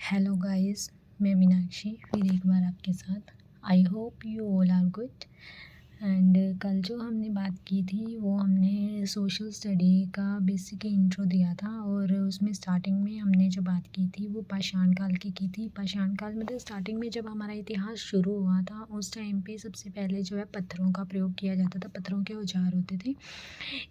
Hello guys, मैं मीनाक्षी फिर एक बार आपके साथ। I hope you all are good. And कल जो हमने बात की थी वो हमने सोशल स्टडी का बेसिक इंट्रो दिया था और उसमें स्टार्टिंग में हमने जो बात की थी वो पाषाण काल की थी। पाषाण काल मतलब स्टार्टिंग में जब हमारा इतिहास शुरू हुआ था उस टाइम पे सबसे पहले जो है पत्थरों का प्रयोग किया जाता था, पत्थरों के औजार होते थे।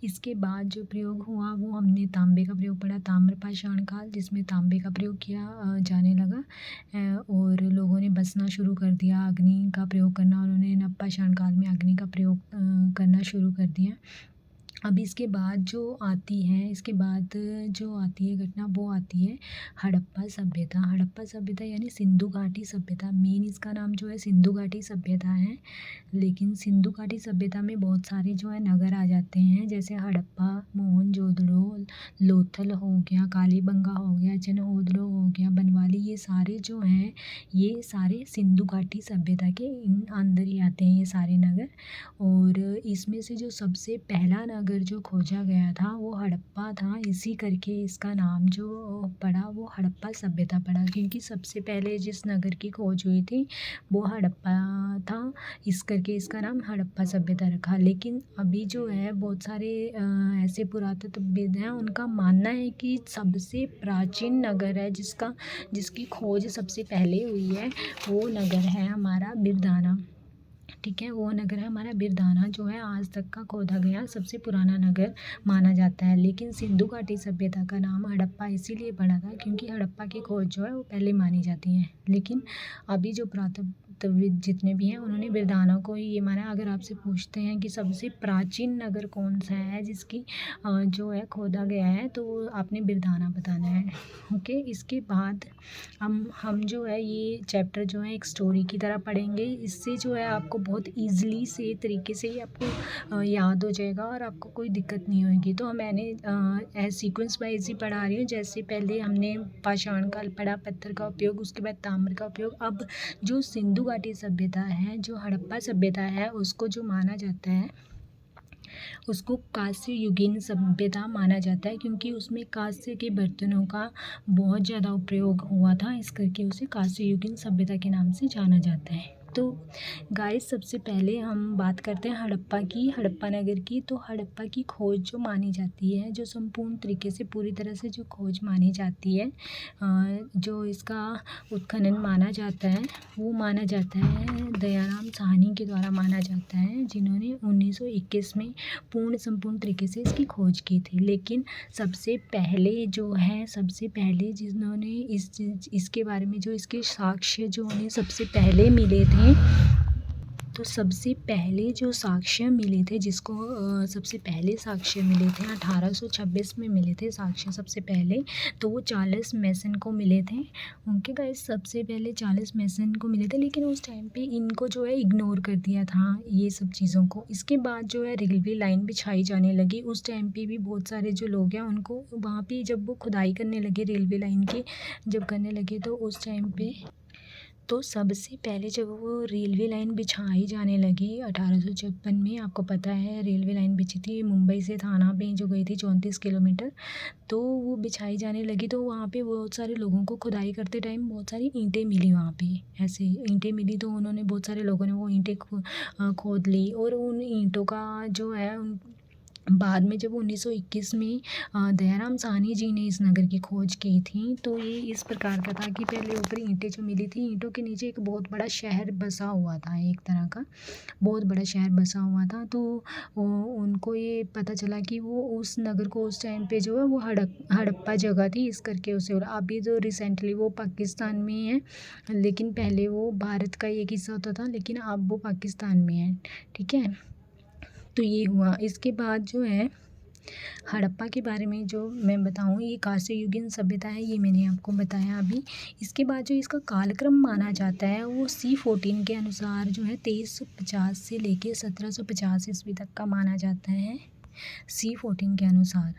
इसके बाद जो प्रयोग हुआ वो हमने तांबे का प्रयोग पढ़ा, ताम्र पाषाण काल, जिसमें तांबे का प्रयोग किया जाने लगा और लोगों ने बसना शुरू कर दिया, अग्नि का प्रयोग करना उन्होंने नव पाषाण काल में अग्नि का प्रयोग करना शुरू कर दिया। अब इसके बाद जो आती है घटना वो आती है हड़प्पा सभ्यता। हड़प्पा सभ्यता यानी सिंधु घाटी सभ्यता। मेन इसका नाम जो है सिंधु घाटी सभ्यता है, लेकिन सिंधु घाटी सभ्यता में बहुत सारे जो है नगर आ जाते हैं, जैसे हड़प्पा, मोहनजोदड़ो, लोथल हो गया, कालीबंगा हो गया, जनहोदड़ो हो गया, बनवाली। ये सारे जो हैं ये सारे सिंधु घाटी सभ्यता के अंदर ही आते हैं ये सारे नगर। और इसमें से जो सबसे पहला नगर जो खोजा गया था वो हड़प्पा था। इसी करके इसका नाम जो पड़ा वो हड़प्पा सभ्यता पड़ा, क्योंकि सबसे पहले जिस नगर की खोज हुई थी वो हड़प्पा था, इस करके इसका नाम हड़प्पा सभ्यता रखा। लेकिन अभी जो है बहुत सारे ऐसे पुरातत्वविद हैं, उनका मानना है कि सबसे प्राचीन नगर है जिसकी खोज सबसे पहले हुई है वो नगर है हमारा बिरधाना। ठीक है, वो नगर है हमारा बिरधाना, जो है आज तक का खोदा गया सबसे पुराना नगर माना जाता है। लेकिन सिंधु घाटी सभ्यता का नाम हड़प्पा इसीलिए पड़ा था क्योंकि हड़प्पा की खोज जो है वो पहले मानी जाती है। लेकिन अभी जो पुरातत्वविद जितने भी हैं उन्होंने बिरधाना को ही ये माना। अगर आपसे पूछते हैं कि सबसे प्राचीन नगर कौन सा है जिसकी जो है खोदा गया है, तो वो आपने बिरधाना बताना है। ओके, इसके बाद हम जो है ये चैप्टर जो है एक स्टोरी की तरह पढ़ेंगे। इससे जो है आपको बहुत ईज़िली से तरीके से ही आपको याद हो जाएगा और आपको कोई दिक्कत नहीं होगी। तो मैंने सीक्वेंस वाइज ही पढ़ा रही हूँ। जैसे पहले हमने पाषाण काल पढ़ा, पत्थर का उपयोग, उसके बाद ताम्र का उपयोग। अब जो सिंधु घाटी सभ्यता है, जो हड़प्पा सभ्यता है, उसको जो माना जाता है उसको कांस्य युगीन सभ्यता माना जाता है, क्योंकि उसमें कांस्य के बर्तनों का बहुत ज़्यादा उपयोग हुआ था, इस करके उसे कांस्य युगीन सभ्यता के नाम से जाना जाता है। तो गाइस, सबसे पहले हम बात करते हैं हड़प्पा की, हड़प्पा नगर की। तो हड़प्पा की खोज जो मानी जाती है, जो संपूर्ण तरीके से पूरी तरह से जो खोज मानी जाती है, जो इसका उत्खनन माना जाता है वो माना जाता है दयाराम साहनी के द्वारा माना जाता है, जिन्होंने 1921 में संपूर्ण तरीके से इसकी खोज की थी। लेकिन सबसे पहले जिन्होंने इसके बारे में जो इसके साक्ष्य जो उन्हें सबसे पहले मिले थे, तो सबसे पहले जो साक्ष्य मिले थे सबसे पहले साक्ष्य मिले थे 1826 में मिले थे साक्ष्य सबसे पहले। तो वो चार्ल्स मैसन को मिले थे। उनके गाइस सबसे पहले चार्ल्स मैसन को मिले थे, लेकिन उस टाइम पे इनको जो है इग्नोर कर दिया था ये सब चीज़ों को। इसके बाद जो है रेलवे लाइन बिछाई जाने लगी। उस टाइम पे भी बहुत सारे जो लोग हैं उनको वहाँ पे जब वो खुदाई करने लगे रेलवे लाइन की जब करने लगे, तो उस टाइम पे तो सबसे पहले जब वो रेलवे लाइन बिछाई जाने लगी 1856 में, आपको पता है रेलवे लाइन बिछी थी मुंबई से थाना पे जो गई थी 34 किलोमीटर। तो वो बिछाई जाने लगी तो वहाँ पे बहुत सारे लोगों को खुदाई करते टाइम बहुत सारी ईंटें मिली। वहाँ पे ऐसे ईंटें मिली तो उन्होंने बहुत सारे लोगों ने वो ईंटें खोद ली, और उन ईंटों का जो है बाद में जब 1921 में दयाराम साहनी जी ने इस नगर की खोज की थी, तो ये इस प्रकार का था कि पहले ऊपर ईंटें जो मिली थी, ईंटों के नीचे एक बहुत बड़ा शहर बसा हुआ था, एक तरह का बहुत बड़ा शहर बसा हुआ था। तो उनको ये पता चला कि वो उस नगर को उस टाइम पे जो है वो हड़प्पा जगह थी, इस करके उसे। और अभी तो रिसेंटली वो पाकिस्तान में है, लेकिन पहले वो भारत का एक हिस्सा होता था, लेकिन अब वो पाकिस्तान में है। ठीक है, तो ये हुआ। इसके बाद जो है हड़प्पा के बारे में जो मैं बताऊँ, ये कांस्य युगीन सभ्यता है, ये मैंने आपको बताया अभी। इसके बाद जो इसका कालक्रम माना जाता है वो C14 के अनुसार जो है 2350 से लेके 1750 ईस्वी तक का माना जाता है। C14 के अनुसार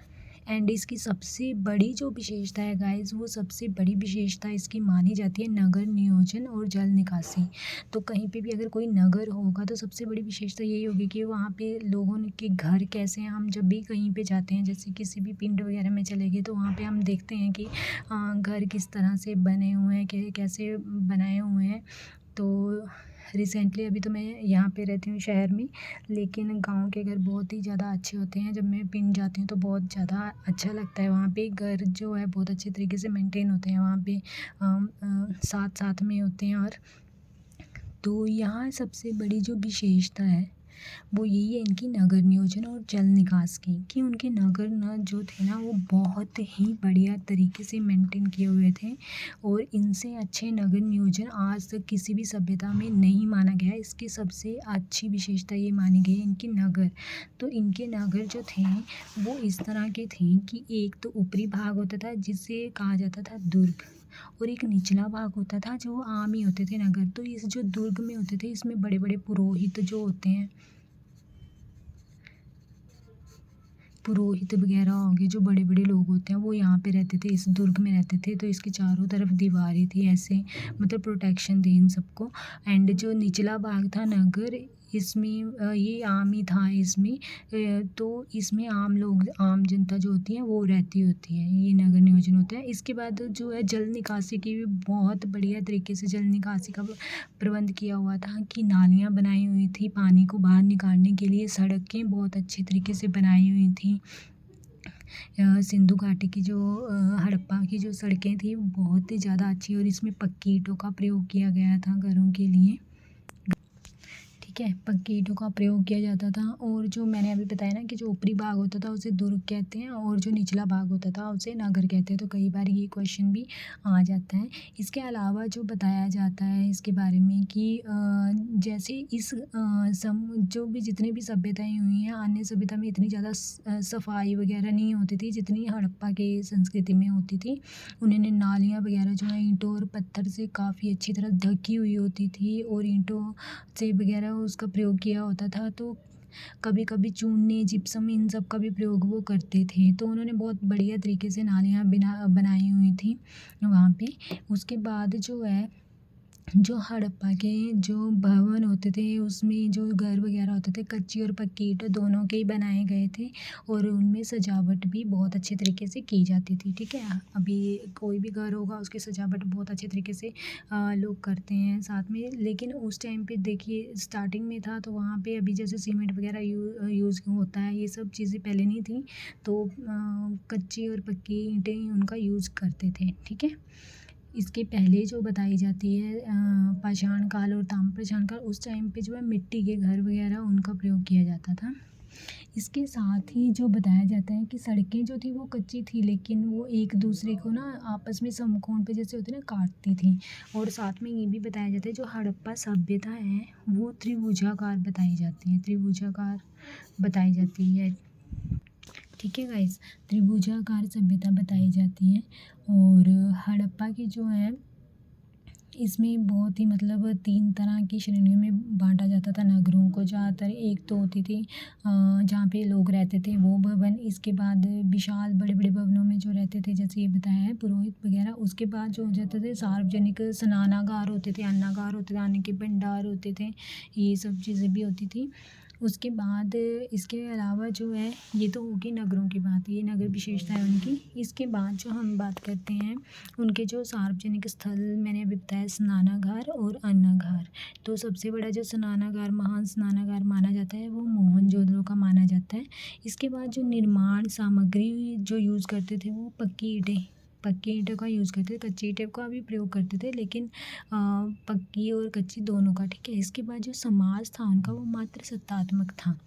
एंड इसकी सबसे बड़ी जो विशेषता है गाइस, वो सबसे बड़ी विशेषता इसकी मानी जाती है नगर नियोजन और जल निकासी। तो कहीं पे भी अगर कोई नगर होगा तो सबसे बड़ी विशेषता यही होगी कि वहाँ पे लोगों के घर कैसे हैं। हम जब भी कहीं पे जाते हैं, जैसे किसी भी पिंड वगैरह में चले गए, तो वहाँ पे हम देखते हैं कि घर किस तरह से बने हुए हैं, कैसे बनाए हुए हैं। तो रिसेंटली अभी तो मैं यहाँ पे रहती हूँ शहर में, लेकिन गांव के घर बहुत ही ज़्यादा अच्छे होते हैं। जब मैं पिंड जाती हूँ तो बहुत ज़्यादा अच्छा लगता है। वहाँ पे घर जो है बहुत अच्छे तरीके से मेंटेन होते हैं, वहाँ पे साथ साथ में होते हैं। और तो यहाँ सबसे बड़ी जो विशेषता है वो यही है इनकी नगर नियोजन और जल निकास की, कि उनके नगर न जो थे ना, वो बहुत ही बढ़िया तरीके से मेंटेन किए हुए थे। और इनसे अच्छे नगर नियोजन आज तक किसी भी सभ्यता में नहीं माना गया है। इसकी सबसे अच्छी विशेषता ये मानी गई है इनके नगर। तो इनके नगर जो थे वो इस तरह के थे कि एक तो ऊपरी भाग होता था जिसे कहा जाता था दुर्ग, और एक निचला भाग होता था जो आम ही होते थे नगर। तो इस जो दुर्ग में होते थे, इसमें बड़े बड़े पुरोहित जो होते हैं, पुरोहित वगैरह हो गए, जो बड़े बड़े लोग होते हैं, वो यहाँ पे रहते थे, इस दुर्ग में रहते थे। तो इसके चारों तरफ दीवारें थी, ऐसे मतलब प्रोटेक्शन थी इन सबको। एंड जो निचला भाग था नगर, इसमें ये आम ही था इसमें। तो इसमें आम लोग, आम जनता जो होती है वो रहती होती है। ये नगर नियोजन होता है। इसके बाद जो है जल निकासी की भी बहुत बढ़िया तरीके से जल निकासी का प्रबंध किया हुआ था, कि नालियाँ बनाई हुई थी पानी को बाहर निकालने के लिए, सड़कें बहुत अच्छे तरीके से बनाई हुई थी। सिंधु घाटी की जो हड़प्पा की जो सड़कें थी वो बहुत ही ज़्यादा अच्छी, और इसमें पक्की ईंटों का प्रयोग किया गया था घरों के लिए। ठीक है, पक्की ईंटों का प्रयोग किया जाता था। और जो मैंने अभी बताया ना कि जो ऊपरी भाग होता था उसे दुर्ग कहते हैं, और जो निचला भाग होता था उसे नगर कहते हैं। तो कई बार ये क्वेश्चन भी आ जाता है। इसके अलावा जो बताया जाता है इसके बारे में कि जैसे इस जो भी जितनी भी सभ्यताएं हुई हैं, अन्य सभ्यता में इतनी ज़्यादा सफाई वगैरह नहीं होती थी जितनी हड़प्पा के संस्कृति में होती थी। उन्होंने नालियाँ वगैरह जो है ईंटों और पत्थर से काफ़ी अच्छी तरह ढकी हुई होती थी, और ईंटों से वगैरह उसका प्रयोग किया होता था। तो कभी कभी चूने, जिप्सम, इन सब का भी प्रयोग वो करते थे। तो उन्होंने बहुत बढ़िया तरीके से नालियाँ बनाई हुई थी वहाँ पे। उसके बाद जो है, जो हड़प्पा के जो भवन होते थे उसमें जो घर वगैरह होते थे, कच्ची और पक्की ईंट दोनों के ही बनाए गए थे, और उनमें सजावट भी बहुत अच्छे तरीके से की जाती थी। ठीक है, अभी कोई भी घर होगा उसकी सजावट बहुत अच्छे तरीके से लोग करते हैं साथ में। लेकिन उस टाइम पे देखिए स्टार्टिंग में था, तो वहाँ पे अभी जैसे सीमेंट वगैरह यूज़ होता है, ये सब चीज़ें पहले नहीं थी। तो कच्ची और पक्की ईंटें उनका यूज़ करते थे। ठीक है, इसके पहले जो बताई जाती है पाषाण काल और ताम्रपाषाण काल, उस टाइम पे जो है मिट्टी के घर वगैरह उनका प्रयोग किया जाता था। इसके साथ ही जो बताया जाता है कि सड़कें जो थी वो कच्ची थी, लेकिन वो एक दूसरे को ना आपस में समकोण पे जैसे होते ना काटती थी। और साथ में ये भी बताया जाता है जो हड़प्पा सभ्यता है वो त्रिभुजाकार बताई जाती है, त्रिभुजाकार बताई जाती है। ठीक है गाइस, त्रिभुजाकार सभ्यता बताई जाती है। और हड़प्पा की जो है इसमें बहुत ही मतलब 3 तरह की श्रेणियों में बाँटा जाता था नगरों को। ज़्यादातर एक तो होती थी जहाँ पे लोग रहते थे वो भवन। इसके बाद विशाल बड़े-बड़े भवनों में जो रहते थे, जैसे ये बताया है पुरोहित वगैरह। उसके बाद जो हो जाते थे सार्वजनिक स्नानागार होते थे, अन्नागार होते थे, अन्न के भंडार होते थे, ये सब चीज़ें भी होती थी। उसके बाद इसके अलावा जो है, ये तो होगी नगरों की बात, ये नगर विशेषता है उनकी। इसके बाद जो हम बात करते हैं उनके जो सार्वजनिक स्थल, मैंने अभी बताया स्नानागार और अन्नागार। तो सबसे बड़ा जो स्नानागार, महान स्नानागार माना जाता है वो मोहनजोदड़ो का माना जाता है। इसके बाद जो निर्माण सामग्री जो यूज़ करते थे वो पक्की ईंटों का यूज़ करते थे, कच्ची ईंटों का भी प्रयोग करते थे, लेकिन पक्की और कच्ची दोनों का। ठीक है, इसके बाद जो समाज था उनका वो मात्र सत्तात्मक था।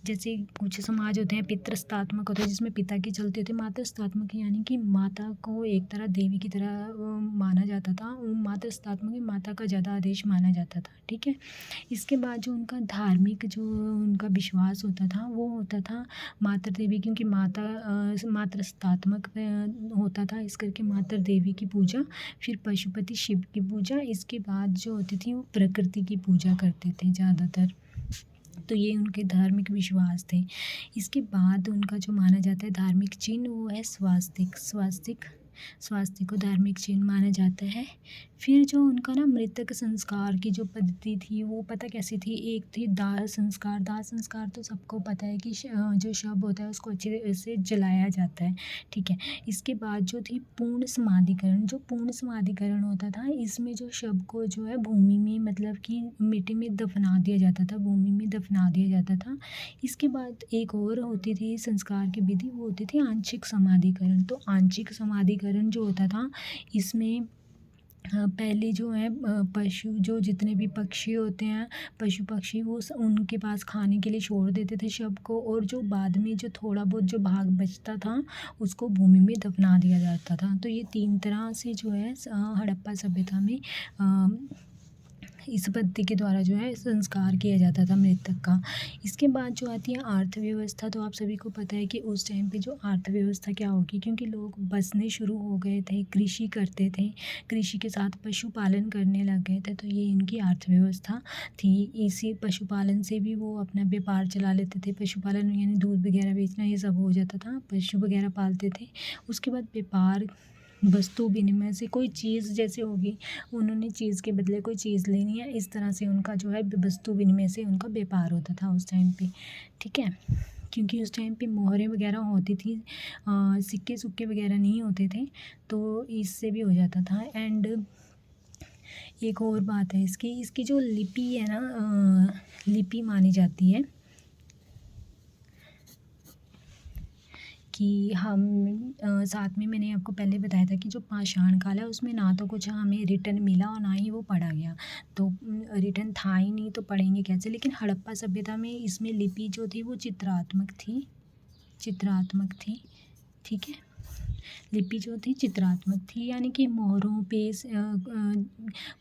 जैसे कुछ समाज होते हैं पितृसत्तात्मक होते हैं, जिसमें पिता की चलते थे। मातृसत्तात्मक यानी कि माता को एक तरह देवी की तरह माना जाता था। मातृसत्तात्मक में माता का ज़्यादा आदेश माना जाता था। ठीक है, इसके बाद जो उनका धार्मिक जो उनका विश्वास होता था वो होता था मातृ देवी, क्योंकि मातृसत्तात्मक होता था, इस करके मातृ देवी की पूजा, फिर पशुपति शिव की पूजा, इसके बाद जो होती थी वो प्रकृति की पूजा करते थे ज़्यादातर। तो ये उनके धार्मिक विश्वास थे। इसके बाद उनका जो माना जाता है धार्मिक चिन्ह वो है स्वास्तिक को धार्मिक चिन्ह माना जाता है। फिर जो उनका ना मृतक संस्कार की जो पद्धति थी वो पता कैसी थी, एक थी दाह संस्कार तो सबको पता है कि जो शव होता है उसको अच्छे से जलाया जाता है, ठीक है। इसके बाद जो थी पूर्ण समाधिकरण होता था, इसमें जो शव को जो है भूमि में मतलब कि मिट्टी में दफना दिया जाता था। इसके बाद एक और होती थी संस्कार की विधि, वो होती थी आंशिक समाधिकरण। तो आंशिक समाधिकरण जो होता था इसमें पहले जो है पशु जो जितने भी पक्षी होते हैं पशु पक्षी वो उनके पास खाने के लिए छोड़ देते थे शव को, और जो बाद में जो थोड़ा बहुत जो भाग बचता था उसको भूमि में दफना दिया जाता था। तो ये 3 तरह से जो है हड़प्पा सभ्यता में इस पद्धति के द्वारा जो है संस्कार किया जाता था मृतक का। इसके बाद जो आती है अर्थव्यवस्था, तो आप सभी को पता है कि उस टाइम पे जो अर्थव्यवस्था क्या होगी, क्योंकि लोग बसने शुरू हो गए थे, कृषि करते थे, कृषि के साथ पशुपालन करने लग गए थे, तो ये इनकी अर्थव्यवस्था थी। इसी पशुपालन से भी वो अपना व्यापार चला लेते थे। पशुपालन यानी दूध वगैरह बेचना ये सब हो जाता था, पशु वगैरह पालते थे। उसके बाद व्यापार वस्तु विनिमय से कोई चीज़ जैसे होगी, उन्होंने चीज़ के बदले कोई चीज़ लेनी है, इस तरह से उनका जो है वस्तु विनिमय से उनका व्यापार होता था उस टाइम पे, ठीक है। क्योंकि उस टाइम पे मोहरें वगैरह होती थी, सिक्के सुक्के वगैरह नहीं होते थे, तो इससे भी हो जाता था। एंड एक और बात है इसकी जो लिपि है ना, लिपि मानी जाती है कि हम साथ में मैंने आपको पहले बताया था कि जो पाषाण काल है उसमें ना तो कुछ हमें रिटर्न मिला और ना ही वो पढ़ा गया, तो रिटर्न था ही नहीं तो पढ़ेंगे कैसे। लेकिन हड़प्पा सभ्यता में इसमें लिपि जो थी वो चित्रात्मक थी, ठीक है। लिपि जो थी चित्रात्मक थी, यानी कि मोहरों पे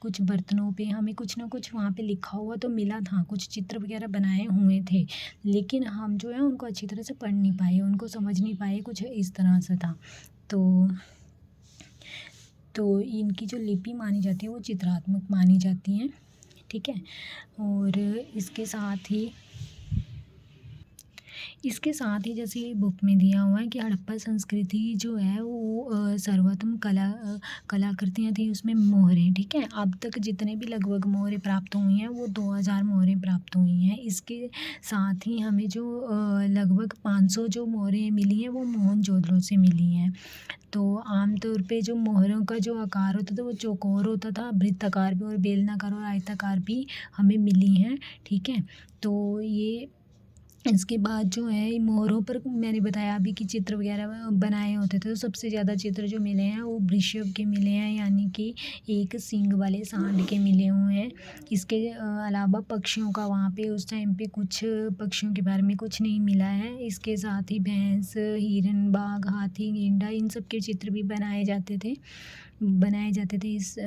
कुछ बर्तनों पे हमें कुछ ना कुछ वहाँ पे लिखा हुआ तो मिला था, कुछ चित्र वगैरह बनाए हुए थे, लेकिन हम जो है उनको अच्छी तरह से पढ़ नहीं पाए, उनको समझ नहीं पाए, कुछ इस तरह से था। तो इनकी जो लिपि मानी जाती है वो चित्रात्मक मानी जाती हैं, ठीक है। और इसके साथ ही जैसे बुक में दिया हुआ है कि हड़प्पा संस्कृति जो है वो सर्वोत्तम कलाकृतियाँ थी उसमें मोहरें, ठीक है। अब तक जितने भी लगभग मोहरें प्राप्त हुई हैं वो 2000 मोहरें प्राप्त हुई हैं। इसके साथ ही हमें जो लगभग 500 जो मोहरें मिली हैं वो मोहनजोदड़ो से मिली हैं। तो आमतौर पे जो मोहरों का जो आकार होता था वो चौकोर होता था, वृत्ताकार भी और बेलनाकार और आयताकार भी हमें मिली हैं, ठीक है। तो ये इसके बाद जो है मोहरों पर मैंने बताया अभी कि चित्र वगैरह बनाए होते थे, तो सबसे ज़्यादा चित्र जो मिले हैं वो वृषभ के मिले हैं, यानी कि एक सींग वाले सांड के मिले हुए हैं। इसके अलावा पक्षियों का वहाँ पे उस टाइम पे कुछ पक्षियों के बारे में कुछ नहीं मिला है। इसके साथ ही भैंस, हिरन, बाघ, हाथी, गेंडा इन सब के चित्र भी बनाए जाते थे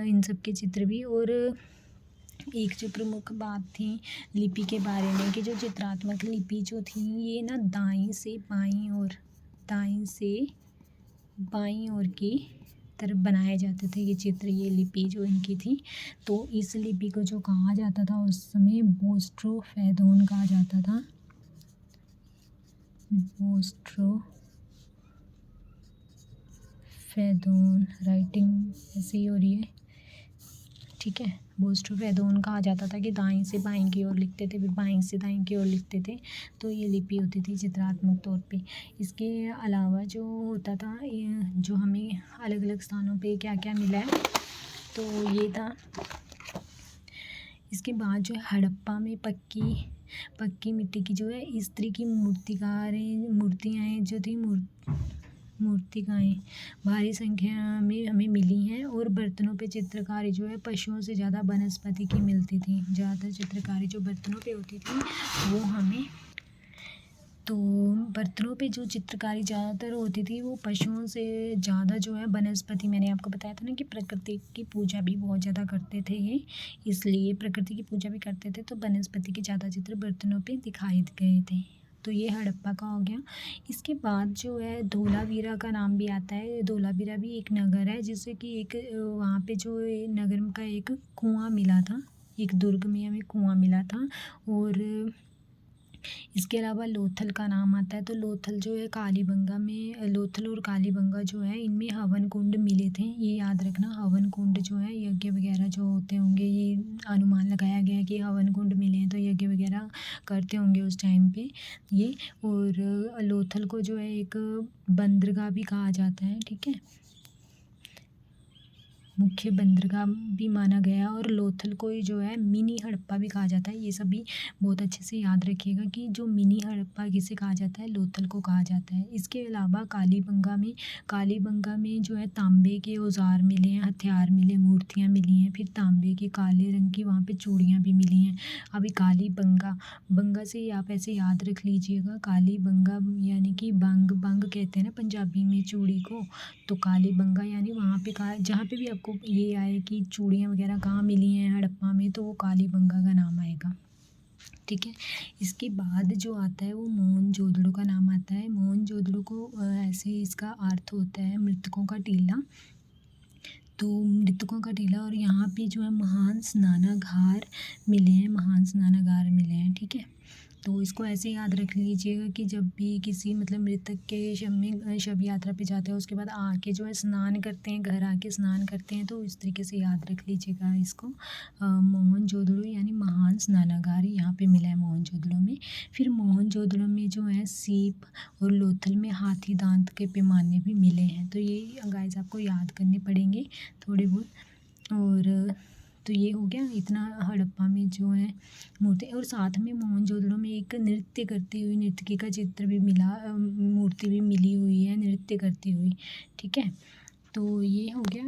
इन सब के चित्र भी। और एक जो प्रमुख बात थी लिपि के बारे में कि जो चित्रात्मक लिपि जो थी ये ना दाईं से बाईं ओर की तरफ बनाए जाते थे ये चित्र, ये लिपि जो इनकी थी। तो इस लिपि को जो कहा जाता था उस समय बोस्ट्रोफेदोन कहा जाता था, बोस्ट्रोफेदोन राइटिंग ऐसे ही हो रही है, ठीक है। बोस्ट्रोफेदोन कहा जाता था कि दाईं से बाईं की ओर लिखते थे, फिर बाईं से दाईं की ओर लिखते थे, तो ये लिपि होती थी चित्रात्मक तौर पे। इसके अलावा जो होता था जो हमें अलग अलग स्थानों पे क्या क्या मिला है तो ये था। इसके बाद जो है हड़प्पा में पक्की मिट्टी की जो है स्त्री की मूर्तियाँ जो थी मूर्तिकाएँ भारी संख्या में हमें मिली हैं। और बर्तनों पे चित्रकारी जो है पशुओं से ज़्यादा वनस्पति की मिलती थी, ज़्यादातर चित्रकारी जो बर्तनों पे होती थी वो हमें, तो बर्तनों पे जो चित्रकारी ज़्यादातर होती थी वो पशुओं से ज़्यादा जो है वनस्पति, मैंने आपको बताया था ना कि प्रकृति की पूजा भी बहुत ज़्यादा करते थे ये, इसलिए प्रकृति की पूजा भी करते थे तो वनस्पति के ज़्यादा चित्र बर्तनों पे दिखाई गए थे। तो ये हड़प्पा का हो गया। इसके बाद जो है धोलावीरा का नाम भी आता है। धोलावीरा भी एक नगर है जिससे कि एक वहाँ पे जो नगर का एक कुआं मिला था, एक दुर्ग में हमें कुआं मिला था। और इसके अलावा लोथल का नाम आता है। तो लोथल जो है कालीबंगा में, लोथल और कालीबंगा जो है इनमें हवन कुंड मिले थे, ये याद रखना। हवन कुंड जो है यज्ञ वगैरह जो होते होंगे, ये अनुमान लगाया गया है कि हवन कुंड मिले हैं, तो यज्ञ वगैरह करते होंगे उस टाइम पे ये। और लोथल को जो है एक बंदरगाह भी कहा जाता है, ठीक है, मुख्य बंदरगाह भी माना गया। और लोथल को ही जो है मिनी हड़प्पा भी कहा जाता है। ये सभी बहुत अच्छे से याद रखिएगा कि जो मिनी हड़प्पा किसे कहा जाता है, लोथल को कहा जाता है। इसके अलावा कालीबंगा में जो है तांबे के औजार मिले हैं, हथियार मिले, मूर्तियाँ मिली हैं, फिर तांबे के काले रंग की वहाँ पे चूड़ियाँ भी मिली हैं। अभी बंगा से ही आप ऐसे याद रख लीजिएगा, कालीबंगा यानी कि बंग कहते हैं ना पंजाबी में चूड़ी को, तो कालीबंगा यानी वहाँ पे कहा, जहाँ पे भी आपको ये आए कि चूड़ियाँ वगैरह कहाँ मिली हैं हड़प्पा में, तो वो कालीबंगा का नाम आएगा, ठीक है। इसके बाद जो आता है वो मोहनजोदड़ो का नाम आता है। मोहनजोदड़ो को ऐसे इसका अर्थ होता है मृतकों का टीला। तो मृतकों का टीला, और यहाँ पे जो है महान स्नानागार मिले हैं, ठीक है। तो इसको ऐसे याद रख लीजिएगा कि जब भी किसी मतलब मृतक के शव यात्रा पे जाते हैं, उसके बाद आके जो है स्नान करते हैं, घर आके स्नान करते हैं, तो इस तरीके से याद रख लीजिएगा इसको। मोहनजोदड़ो यानी महान स्नानागार यहाँ पे मिला है मोहनजोदड़ो में। फिर मोहनजोदड़ो में जो है सीप और लोथल में हाथी दांत के पैमाने भी मिले हैं। तो ये गाइस आपको याद करने पड़ेंगे थोड़े बहुत। और तो ये हो गया इतना हड़प्पा में जो है मूर्ति। और साथ में मोहनजोदड़ो में एक नृत्य करती हुई नर्तकी का चित्र भी मिला, मूर्ति भी मिली हुई है नृत्य करती हुई, ठीक है। तो ये हो गया।